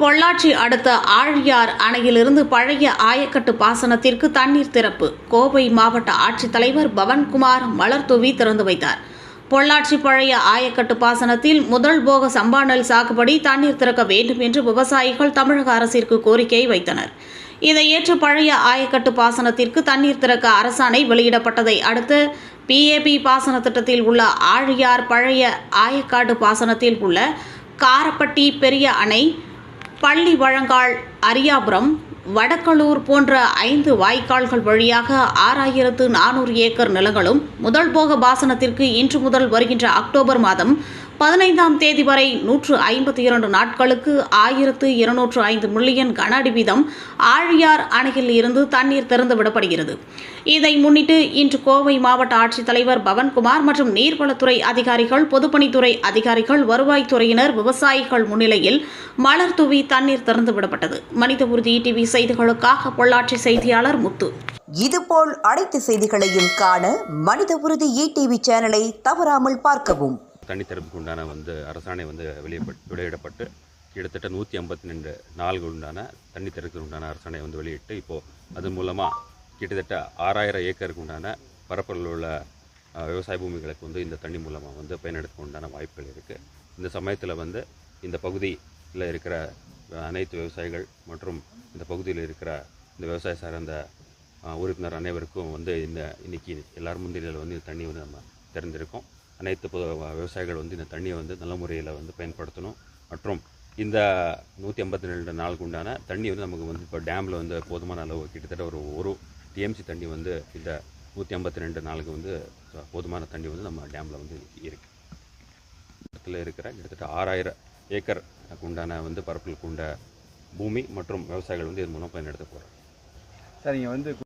பொள்ளாச்சி அடுத்த ஆழியார் அணையிலிருந்து பழைய ஆயக்கட்டு பாசனத்திற்கு தண்ணீர் திறப்பு. கோவை மாவட்ட ஆட்சித்தலைவர் பவன்குமார் மலர்தூவி திறந்து வைத்தார். பொள்ளாச்சி பழைய ஆயக்கட்டு பாசனத்தில் முதல் போக சம்பா நெல் சாகுபடி தண்ணீர் திறக்க வேண்டும் என்று விவசாயிகள் தமிழக அரசிற்கு கோரிக்கை வைத்தனர். இதை ஏற்று பழைய ஆயக்கட்டு பாசனத்திற்கு தண்ணீர் திறக்க அரசாணை வெளியிடப்பட்டதை அடுத்து PAP பாசன திட்டத்தில் உள்ள ஆழியார் பழைய ஆயக்காடு பாசனத்தில் உள்ள காரப்பட்டி பெரிய அணை, பள்ளி வழங்கால், அரியாபுரம், வடக்கலூர் போன்ற 5 வாய்க்கால்கள் வழியாக 6400 ஏக்கர் நிலங்களும் முதல் போக பாசனத்திற்கு இன்று முதல் வருகின்ற அக்டோபர் மாதம் 15ஆம் தேதி வரை 152 நாட்களுக்கு 1205 மில்லியன் கன அடி வீதம் ஆழியார் அணையில் இருந்து தண்ணீர் திறந்து விடப்படுகிறது. இதை முன்னிட்டு இன்று கோவை மாவட்ட ஆட்சித்தலைவர் பவன்குமார் மற்றும் நீர்வளத்துறை அதிகாரிகள், பொதுப்பணித்துறை அதிகாரிகள், வருவாய்த்துறையினர், விவசாயிகள் முன்னிலையில் மலர் தூவி தண்ணீர் திறந்து விடப்பட்டது. மனித உறுதி டிவி செய்திகளுக்காக பொள்ளாச்சி செய்தியாளர் முத்து. இதுபோல் அனைத்து செய்திகளையும் காண மனித உறுதி டிவி சேனலை தவறாமல் பார்க்கவும். தண்ணி திறப்புக்கு உண்டான அரசாணை வெளியிடப்பட்டு கிட்டத்தட்ட 152 நாள்கள் உண்டான தண்ணி திறப்புக்கு உண்டான அரசாணை வெளியிட்டு இப்போது அதன் மூலமாக கிட்டத்தட்ட 6000 ஏக்கருக்கு உண்டான பரப்பளவில் உள்ள விவசாய பூமிகளுக்கு இந்த தண்ணி மூலமாக பயனெடுக்க உண்டான வாய்ப்புகள் இருக்குது. இந்த சமயத்தில் இந்த பகுதியில் இருக்கிற அனைத்து விவசாயிகள் மற்றும் இந்த பகுதியில் இருக்கிற இந்த விவசாய சார்ந்த உறுப்பினர் அனைவருக்கும் இன்னைக்கு எல்லாரும் முன்னிலையில் இந்த தண்ணி நம்ம திறந்திருக்கோம். அனைத்து விவசாயிகள் இந்த தண்ணியை நல்ல முறையில் பயன்படுத்தணும். மற்றும் இந்த 152 நாளுக்கு உண்டான தண்ணி நமக்கு இப்போ டேமில் போதுமான அளவு கிட்டத்தட்ட ஒரு TMC தண்ணி இந்த 152 நாளுக்கு போதுமான தண்ணி நம்ம டேமில் இருக்குது. இடத்துல இருக்கிற கிட்டத்தட்ட 6000 ஏக்கர் உண்டான பரப்பில் கொண்ட பூமி மற்றும் விவசாயிகள் இதன் மூலம் பயன்படுத்த போகிறாங்க. சரிங்க